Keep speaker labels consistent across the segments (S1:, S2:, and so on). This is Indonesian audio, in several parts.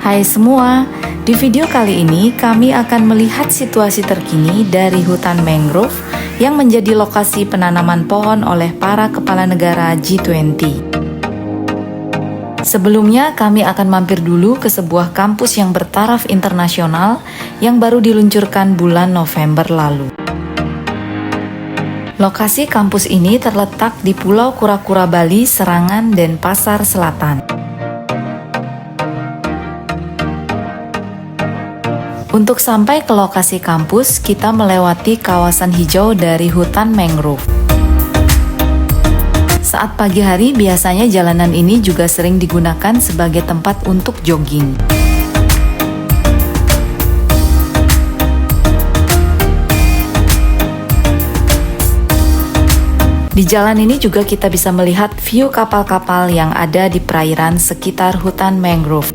S1: Hai semua, di video kali ini kami akan melihat situasi terkini dari hutan mangrove yang menjadi lokasi penanaman pohon oleh para kepala negara G20. Sebelumnya kami akan mampir dulu ke sebuah kampus yang bertaraf internasional yang baru diluncurkan bulan November lalu. Lokasi kampus ini terletak di Pulau Kura-Kura Bali, Serangan, Denpasar Selatan. Untuk sampai ke lokasi kampus, kita melewati kawasan hijau dari hutan mangrove. Saat pagi hari, biasanya jalanan ini juga sering digunakan sebagai tempat untuk jogging. Di jalan ini juga kita bisa melihat view kapal-kapal yang ada di perairan sekitar hutan mangrove.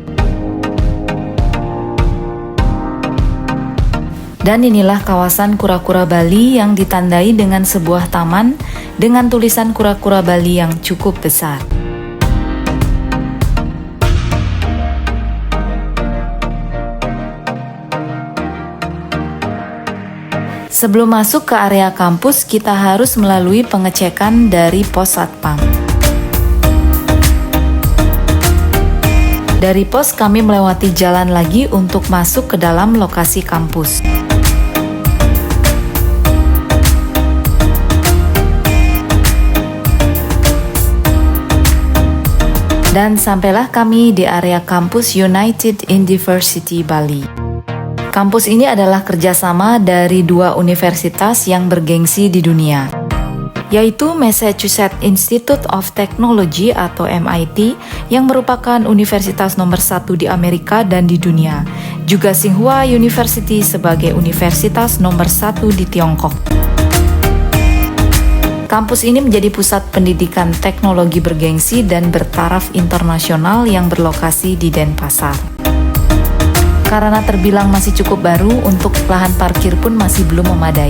S1: Dan inilah kawasan Kura-Kura Bali yang ditandai dengan sebuah taman dengan tulisan Kura-Kura Bali yang cukup besar. Sebelum masuk ke area kampus, kita harus melalui pengecekan dari pos satpam. Dari pos kami melewati jalan lagi untuk masuk ke dalam lokasi kampus. Dan sampailah kami di area kampus United University Bali. Kampus ini adalah kerjasama dari dua universitas yang bergengsi di dunia, yaitu Massachusetts Institute of Technology atau MIT yang merupakan universitas nomor 1 di Amerika dan di dunia, juga Tsinghua University sebagai universitas nomor 1 di Tiongkok. Kampus ini menjadi pusat pendidikan teknologi bergengsi dan bertaraf internasional yang berlokasi di Denpasar. Karena terbilang masih cukup baru, untuk lahan parkir pun masih belum memadai.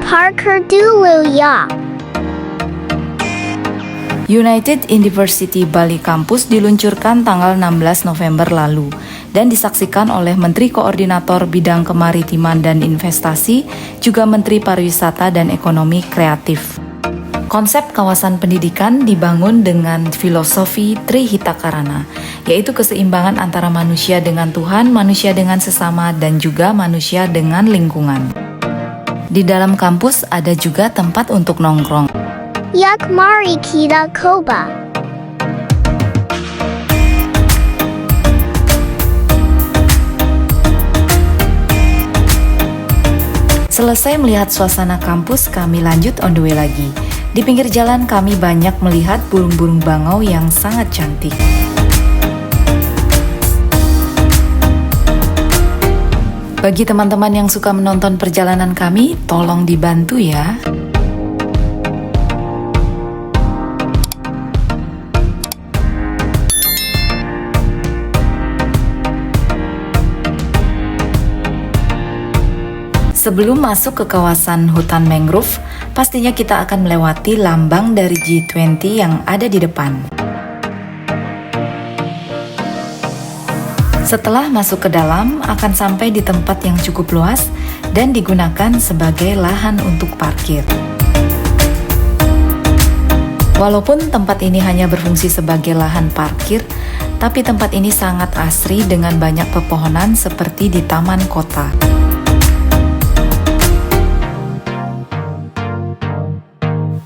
S2: Parker dulu ya.
S1: United University Bali Campus diluncurkan tanggal 16 November lalu dan disaksikan oleh Menteri Koordinator Bidang Kemaritiman dan Investasi, juga Menteri Pariwisata dan Ekonomi Kreatif. Konsep kawasan pendidikan dibangun dengan filosofi Trihitakarana, yaitu keseimbangan antara manusia dengan Tuhan, manusia dengan sesama, dan juga manusia dengan lingkungan. Di dalam kampus ada juga tempat untuk nongkrong.
S2: Yak mari kita coba.
S1: Selesai melihat suasana kampus, kami lanjut on the way lagi. Di pinggir jalan kami banyak melihat burung-burung bangau yang sangat cantik. Bagi teman-teman yang suka menonton perjalanan kami, tolong dibantu ya. Sebelum masuk ke kawasan hutan mangrove, pastinya kita akan melewati lambang dari G20 yang ada di depan. Setelah masuk ke dalam, akan sampai di tempat yang cukup luas dan digunakan sebagai lahan untuk parkir. Walaupun tempat ini hanya berfungsi sebagai lahan parkir, tapi tempat ini sangat asri dengan banyak pepohonan seperti di taman kota.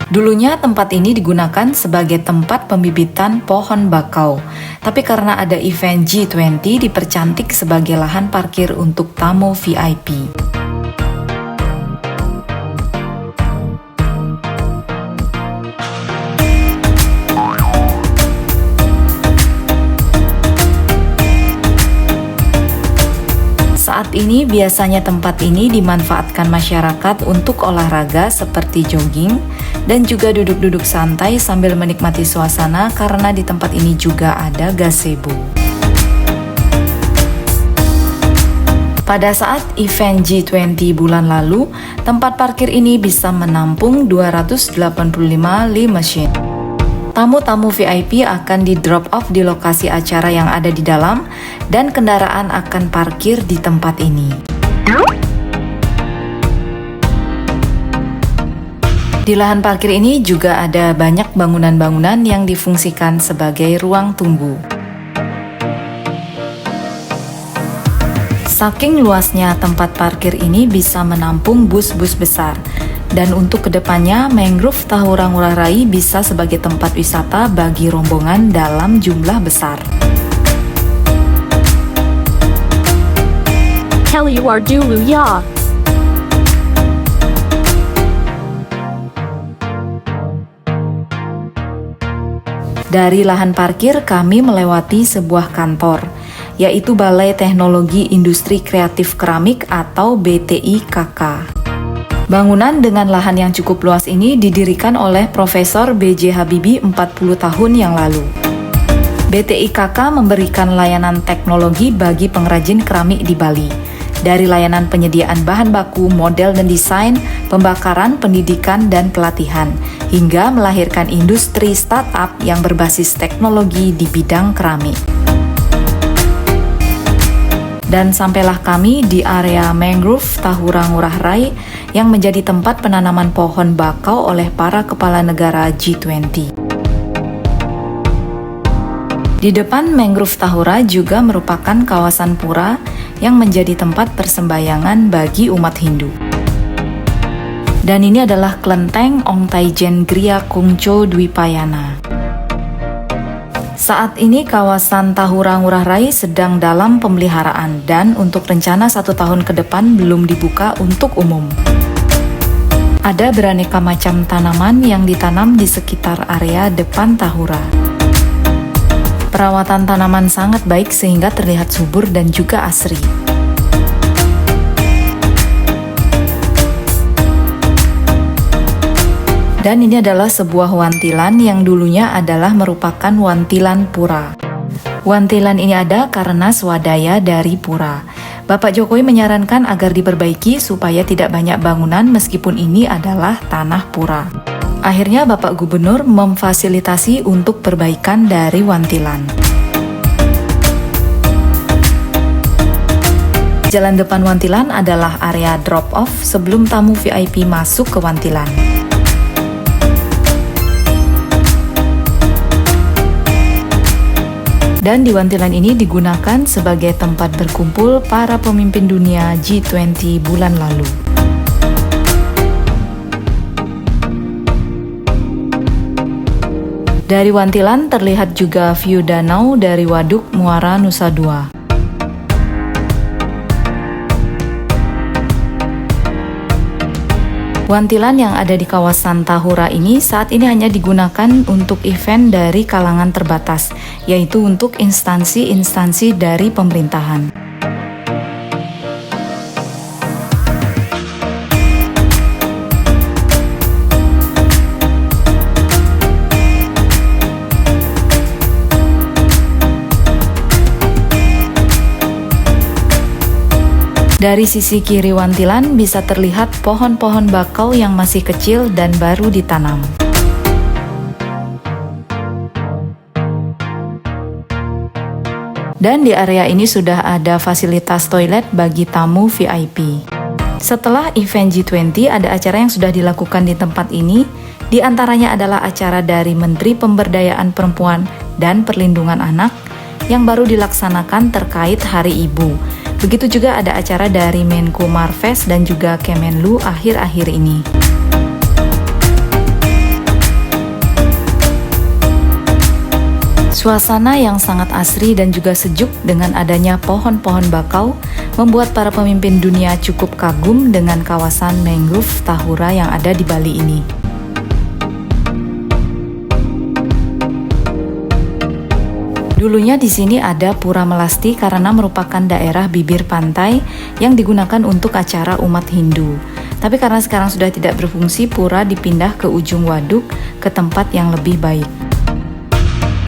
S1: Dulunya tempat ini digunakan sebagai tempat pembibitan pohon bakau, tapi karena ada event G20 dipercantik sebagai lahan parkir untuk tamu VIP. Saat ini biasanya tempat ini dimanfaatkan masyarakat untuk olahraga seperti jogging dan juga duduk-duduk santai sambil menikmati suasana karena di tempat ini juga ada gazebo. Pada saat event G20 bulan lalu, tempat parkir ini bisa menampung 285 limousine. Tamu-tamu VIP akan di drop off di lokasi acara yang ada di dalam dan kendaraan akan parkir di tempat ini. Di lahan parkir ini juga ada banyak bangunan-bangunan yang difungsikan sebagai ruang tunggu. Saking luasnya tempat parkir ini bisa menampung bus-bus besar. Dan untuk kedepannya, Mangrove Tahura Ngurah Rai bisa sebagai tempat wisata bagi rombongan dalam jumlah besar.
S3: Keluar dulu ya.
S1: Dari lahan parkir kami melewati sebuah kantor, yaitu Balai Teknologi Industri Kreatif Keramik atau BTIKK. Bangunan dengan lahan yang cukup luas ini didirikan oleh Profesor B.J. Habibie 40 tahun yang lalu. BTIKK memberikan layanan teknologi bagi pengrajin keramik di Bali. Dari layanan penyediaan bahan baku, model dan desain, pembakaran, pendidikan, dan pelatihan, hingga melahirkan industri startup yang berbasis teknologi di bidang keramik. Dan sampailah kami di area Mangrove Tahura Ngurah Rai yang menjadi tempat penanaman pohon bakau oleh para kepala negara G20. Di depan Mangrove Tahura juga merupakan kawasan pura yang menjadi tempat persembahyangan bagi umat Hindu. Dan ini adalah kelenteng Ong Taijen Griya Kongco Dwipayana. Saat ini kawasan Tahura Ngurah Rai sedang dalam pemeliharaan dan untuk rencana 1 tahun ke depan belum dibuka untuk umum. Ada beraneka macam tanaman yang ditanam di sekitar area depan Tahura. Perawatan tanaman sangat baik sehingga terlihat subur dan juga asri. Dan ini adalah sebuah wantilan yang dulunya adalah merupakan wantilan pura. Wantilan ini ada karena swadaya dari pura. Bapak Jokowi menyarankan agar diperbaiki supaya tidak banyak bangunan meskipun ini adalah tanah pura. Akhirnya Bapak Gubernur memfasilitasi untuk perbaikan dari wantilan. Jalan depan wantilan adalah area drop-off sebelum tamu VIP masuk ke wantilan. Dan di wantilan ini digunakan sebagai tempat berkumpul para pemimpin dunia G20 bulan lalu. Dari wantilan terlihat juga view danau dari Waduk Muara Nusa Dua. Wantilan yang ada di kawasan Tahura ini saat ini hanya digunakan untuk event dari kalangan terbatas, yaitu untuk instansi-instansi dari pemerintahan. Dari sisi kiri wantilan bisa terlihat pohon-pohon bakau yang masih kecil dan baru ditanam. Dan di area ini sudah ada fasilitas toilet bagi tamu VIP. Setelah event G20, ada acara yang sudah dilakukan di tempat ini, di antaranya adalah acara dari Menteri Pemberdayaan Perempuan dan Perlindungan Anak yang baru dilaksanakan terkait Hari Ibu. Begitu juga ada acara dari Menko Marves dan juga Kemenlu akhir-akhir ini. Suasana yang sangat asri dan juga sejuk dengan adanya pohon-pohon bakau membuat para pemimpin dunia cukup kagum dengan kawasan Mangrove Tahura yang ada di Bali ini. Dulunya di sini ada Pura Melasti karena merupakan daerah bibir pantai yang digunakan untuk acara umat Hindu. Tapi karena sekarang sudah tidak berfungsi, pura dipindah ke ujung waduk ke tempat yang lebih baik.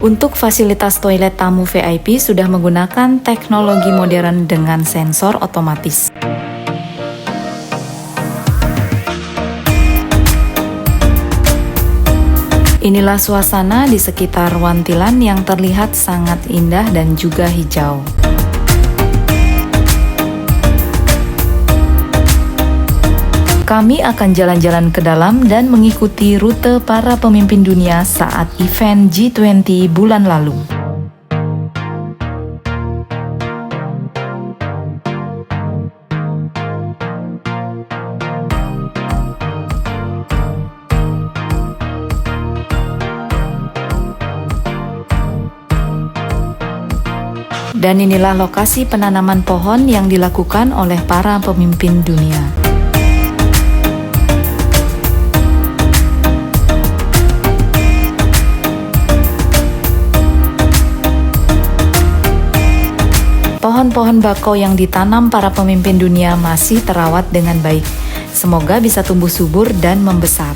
S1: Untuk fasilitas toilet tamu VIP sudah menggunakan teknologi modern dengan sensor otomatis. Inilah suasana di sekitar Wantilan yang terlihat sangat indah dan juga hijau. Kami akan jalan-jalan ke dalam dan mengikuti rute para pemimpin dunia saat event G20 bulan lalu. Dan inilah lokasi penanaman pohon yang dilakukan oleh para pemimpin dunia. Pohon-pohon bakau yang ditanam para pemimpin dunia masih terawat dengan baik. Semoga bisa tumbuh subur dan membesar.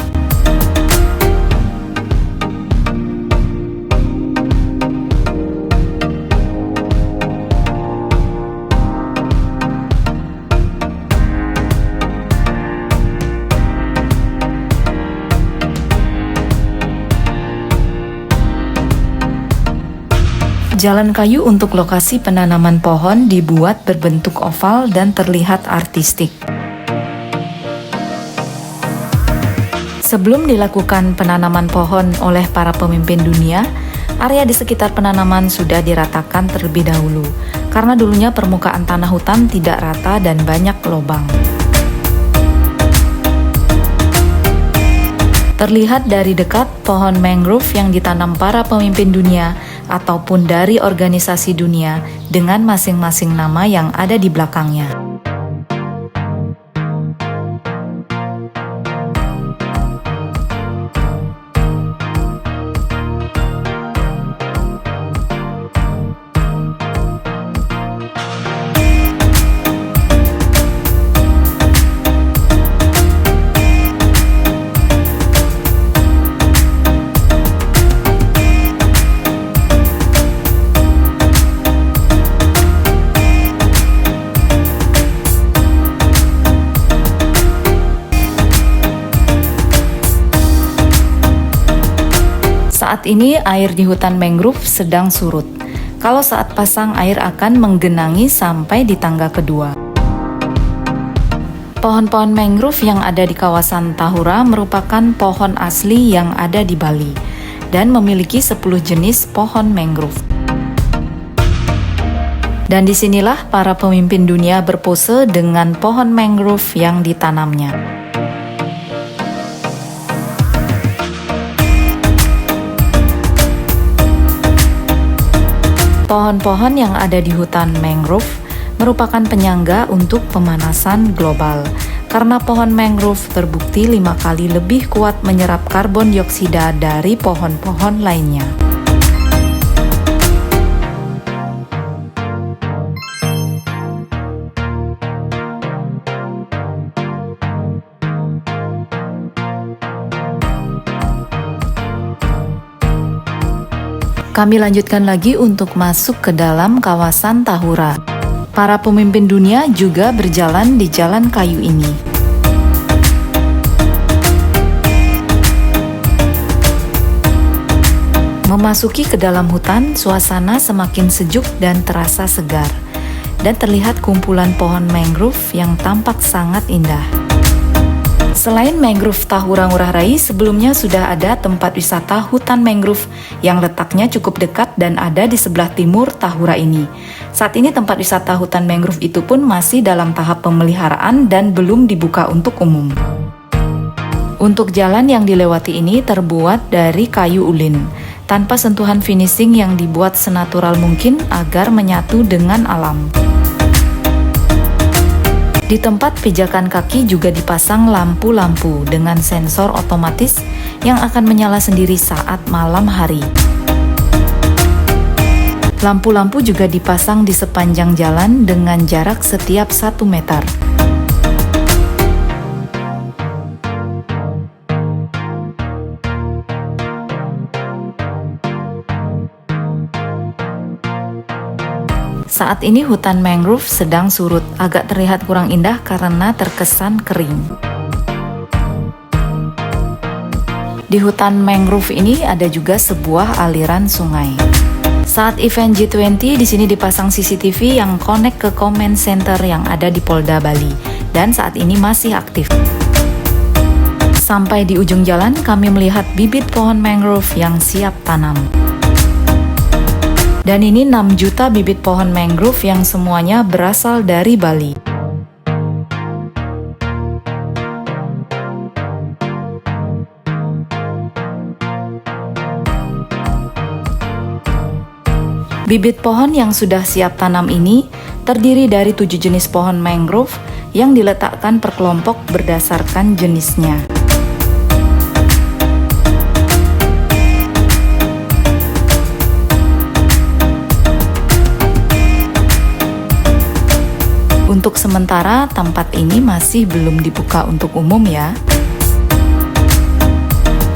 S1: Jalan kayu untuk lokasi penanaman pohon dibuat berbentuk oval dan terlihat artistik. Sebelum dilakukan penanaman pohon oleh para pemimpin dunia, area di sekitar penanaman sudah diratakan terlebih dahulu, karena dulunya permukaan tanah hutan tidak rata dan banyak lubang. Terlihat dari dekat pohon mangrove yang ditanam para pemimpin dunia ataupun dari organisasi dunia dengan masing-masing nama yang ada di belakangnya. Saat ini air di hutan mangrove sedang surut. Kalau saat pasang, air akan menggenangi sampai di tangga kedua. Pohon-pohon mangrove yang ada di kawasan Tahura merupakan pohon asli yang ada di Bali dan memiliki 10 jenis pohon mangrove. Dan disinilah para pemimpin dunia berpose dengan pohon mangrove yang ditanamnya. Pohon-pohon yang ada di hutan mangrove merupakan penyangga untuk pemanasan global, karena pohon mangrove terbukti 5 kali lebih kuat menyerap karbon dioksida dari pohon-pohon lainnya. Kami lanjutkan lagi untuk masuk ke dalam kawasan Tahura. Para pemimpin dunia juga berjalan di jalan kayu ini. Memasuki ke dalam hutan, suasana semakin sejuk dan terasa segar. Dan terlihat kumpulan pohon mangrove yang tampak sangat indah. Selain mangrove Tahura Ngurah Rai, sebelumnya sudah ada tempat wisata hutan mangrove yang letaknya cukup dekat dan ada di sebelah timur Tahura ini. Saat ini tempat wisata hutan mangrove itu pun masih dalam tahap pemeliharaan dan belum dibuka untuk umum. Untuk jalan yang dilewati ini terbuat dari kayu ulin, tanpa sentuhan finishing yang dibuat senatural mungkin agar menyatu dengan alam. Di tempat pijakan kaki juga dipasang lampu-lampu dengan sensor otomatis yang akan menyala sendiri saat malam hari. Lampu-lampu juga dipasang di sepanjang jalan dengan jarak setiap 1 meter. Saat ini hutan mangrove sedang surut, agak terlihat kurang indah karena terkesan kering. Di hutan mangrove ini ada juga sebuah aliran sungai. Saat event G20, di sini dipasang CCTV yang connect ke command center yang ada di Polda Bali dan saat ini masih aktif. Sampai di ujung jalan, kami melihat bibit pohon mangrove yang siap tanam. Dan ini 6 juta bibit pohon mangrove yang semuanya berasal dari Bali. Bibit pohon yang sudah siap tanam ini terdiri dari 7 jenis pohon mangrove yang diletakkan per kelompok berdasarkan jenisnya. Untuk sementara, tempat ini masih belum dibuka untuk umum ya.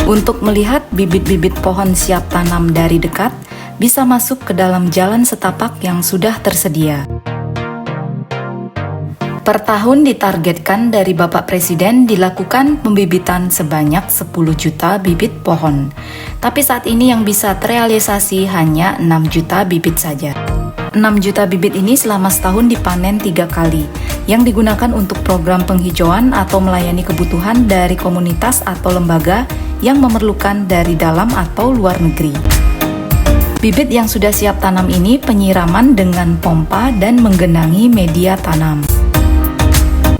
S1: Untuk melihat bibit-bibit pohon siap tanam dari dekat, bisa masuk ke dalam jalan setapak yang sudah tersedia. Per tahun ditargetkan dari Bapak Presiden dilakukan pembibitan sebanyak 10 juta bibit pohon. Tapi saat ini yang bisa terrealisasi hanya 6 juta bibit saja. 6 juta bibit ini selama setahun dipanen 3 kali, yang digunakan untuk program penghijauan atau melayani kebutuhan dari komunitas atau lembaga yang memerlukan dari dalam atau luar negeri. Bibit yang sudah siap tanam ini penyiraman dengan pompa dan menggenangi media tanam.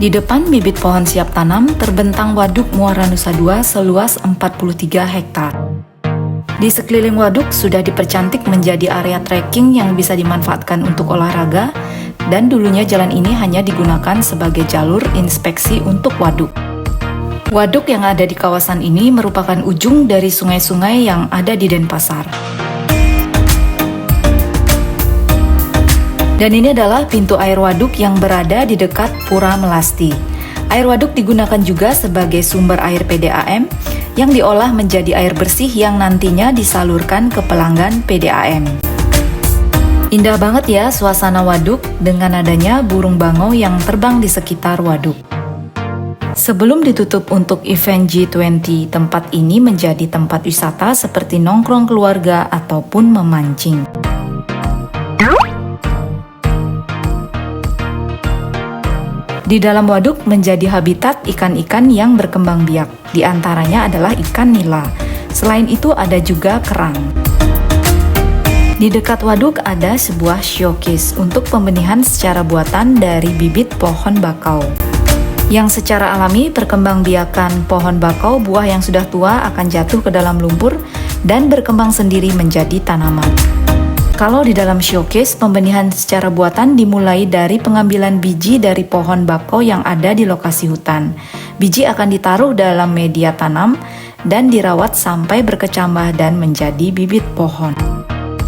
S1: Di depan bibit pohon siap tanam terbentang waduk Muara Nusa Dua seluas 43 hektar. Di sekeliling waduk sudah dipercantik menjadi area trekking yang bisa dimanfaatkan untuk olahraga, dan dulunya jalan ini hanya digunakan sebagai jalur inspeksi untuk waduk. Waduk yang ada di kawasan ini merupakan ujung dari sungai-sungai yang ada di Denpasar. Dan ini adalah pintu air waduk yang berada di dekat Pura Melasti. Air waduk digunakan juga sebagai sumber air PDAM yang diolah menjadi air bersih yang nantinya disalurkan ke pelanggan PDAM. Indah banget ya suasana waduk dengan adanya burung bangau yang terbang di sekitar waduk. Sebelum ditutup untuk event G20, tempat ini menjadi tempat wisata seperti nongkrong keluarga ataupun memancing. Di dalam waduk menjadi habitat ikan-ikan yang berkembang biak. Di antaranya adalah ikan nila. Selain itu ada juga kerang. Di dekat waduk ada sebuah showcase untuk pembenihan secara buatan dari bibit pohon bakau. Yang secara alami perkembangbiakan pohon bakau, buah yang sudah tua akan jatuh ke dalam lumpur dan berkembang sendiri menjadi tanaman. Kalau di dalam showcase, pembenihan secara buatan dimulai dari pengambilan biji dari pohon bakau yang ada di lokasi hutan. Biji akan ditaruh dalam media tanam dan dirawat sampai berkecambah dan menjadi bibit pohon.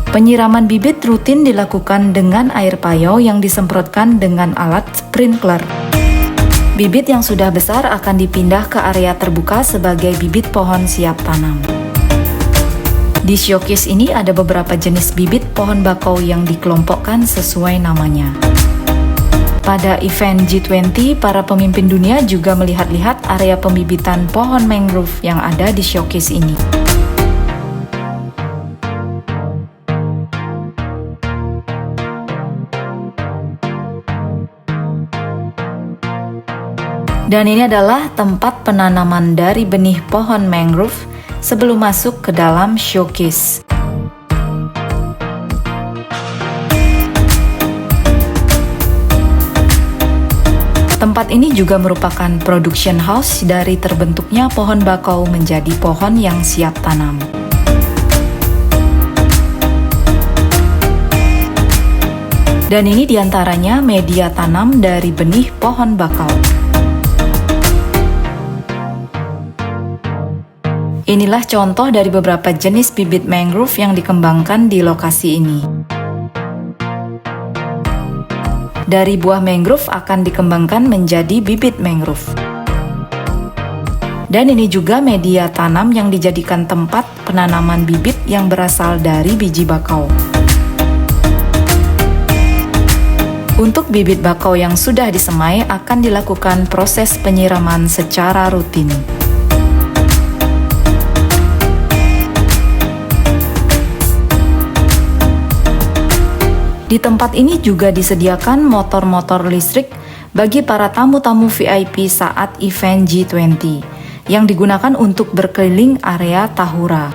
S1: Penyiraman bibit rutin dilakukan dengan air payau yang disemprotkan dengan alat sprinkler. Bibit yang sudah besar akan dipindah ke area terbuka sebagai bibit pohon siap tanam. Di showcase ini ada beberapa jenis bibit pohon bakau yang dikelompokkan sesuai namanya. Pada event G20, para pemimpin dunia juga melihat-lihat area pembibitan pohon mangrove yang ada di showcase ini. Dan ini adalah tempat penanaman dari benih pohon mangrove sebelum masuk ke dalam showcase. Tempat ini juga merupakan production house dari terbentuknya pohon bakau menjadi pohon yang siap tanam. Dan ini diantaranya media tanam dari benih pohon bakau. Inilah contoh dari beberapa jenis bibit mangrove yang dikembangkan di lokasi ini. Dari buah mangrove akan dikembangkan menjadi bibit mangrove. Dan ini juga media tanam yang dijadikan tempat penanaman bibit yang berasal dari biji bakau. Untuk bibit bakau yang sudah disemai akan dilakukan proses penyiraman secara rutin. Di tempat ini juga disediakan motor-motor listrik bagi para tamu-tamu VIP saat event G20 yang digunakan untuk berkeliling area Tahura.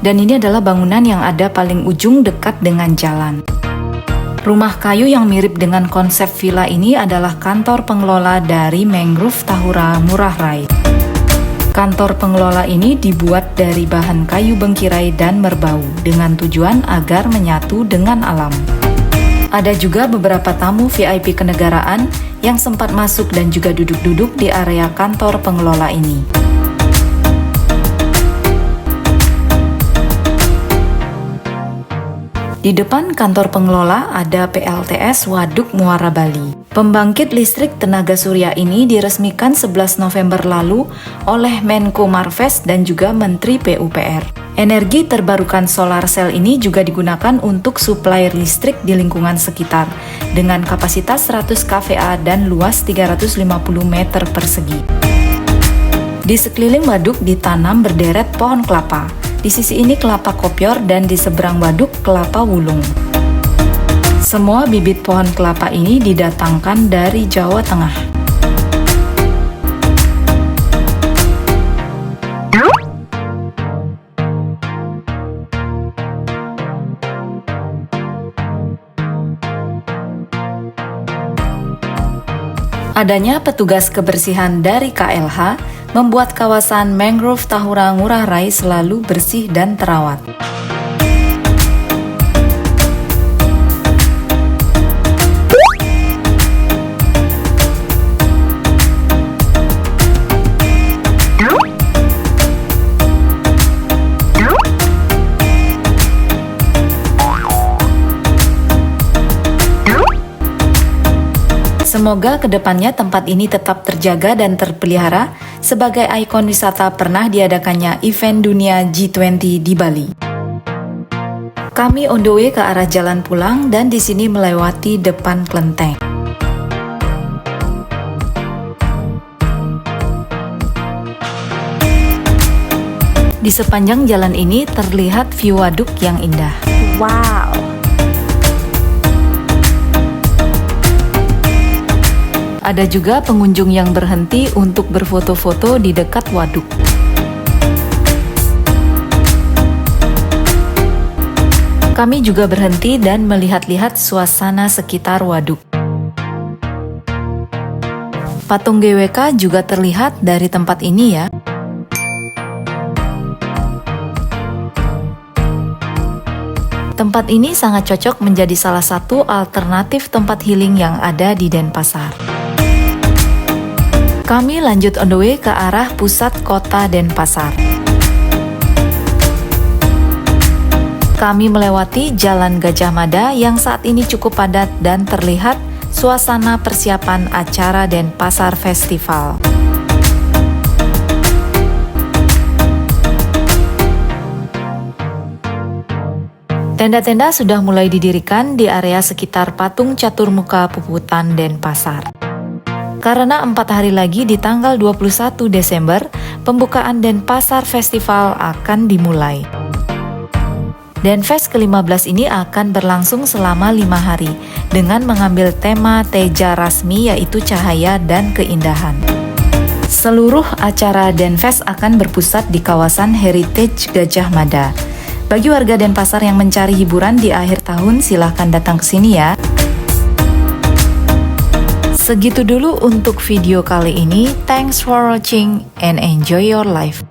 S1: Dan ini adalah bangunan yang ada paling ujung dekat dengan jalan. Rumah kayu yang mirip dengan konsep villa ini adalah kantor pengelola dari Mangrove Tahura Ngurah Rai. Kantor pengelola ini dibuat dari bahan kayu bengkirai dan merbau dengan tujuan agar menyatu dengan alam. Ada juga beberapa tamu VIP kenegaraan yang sempat masuk dan juga duduk-duduk di area kantor pengelola ini. Di depan kantor pengelola ada PLTS Waduk Muara Bali. Pembangkit listrik tenaga surya ini diresmikan 11 November lalu oleh Menko Marves dan juga Menteri PUPR. Energi terbarukan solar cell ini juga digunakan untuk suplai listrik di lingkungan sekitar dengan kapasitas 100 kVA dan luas 350 meter persegi. Di sekeliling waduk ditanam berderet pohon kelapa. Di sisi ini kelapa kopior dan di seberang waduk kelapa wulung. Semua bibit pohon kelapa ini didatangkan dari Jawa Tengah. Adanya petugas kebersihan dari KLH membuat kawasan Mangrove Tahura Ngurah Rai selalu bersih dan terawat. Semoga kedepannya tempat ini tetap terjaga dan terpelihara sebagai ikon wisata pernah diadakannya event dunia G20 di Bali. Kami on the way ke arah jalan pulang dan di sini melewati depan kelenteng. Di sepanjang jalan ini terlihat view waduk yang indah.
S3: Wow.
S1: Ada juga pengunjung yang berhenti untuk berfoto-foto di dekat waduk. Kami juga berhenti dan melihat-lihat suasana sekitar waduk. Patung GWK juga terlihat dari tempat ini ya. Tempat ini sangat cocok menjadi salah satu alternatif tempat healing yang ada di Denpasar. Kami lanjut on the way ke arah pusat kota Denpasar. Kami melewati Jalan Gajah Mada yang saat ini cukup padat dan terlihat suasana persiapan acara Denpasar Festival. Tenda-tenda sudah mulai didirikan di area sekitar patung Caturmuka Puputan Denpasar. Karena 4 hari lagi di tanggal 21 Desember, pembukaan Denpasar Festival akan dimulai. Denfest ke-15 ini akan berlangsung selama 5 hari dengan mengambil tema Teja Rasmi yaitu cahaya dan keindahan. Seluruh acara Denfest akan berpusat di kawasan Heritage Gajah Mada. Bagi warga Denpasar yang mencari hiburan di akhir tahun, silahkan datang ke sini ya. Segitu dulu untuk video kali ini. Thanks for watching and enjoy your life.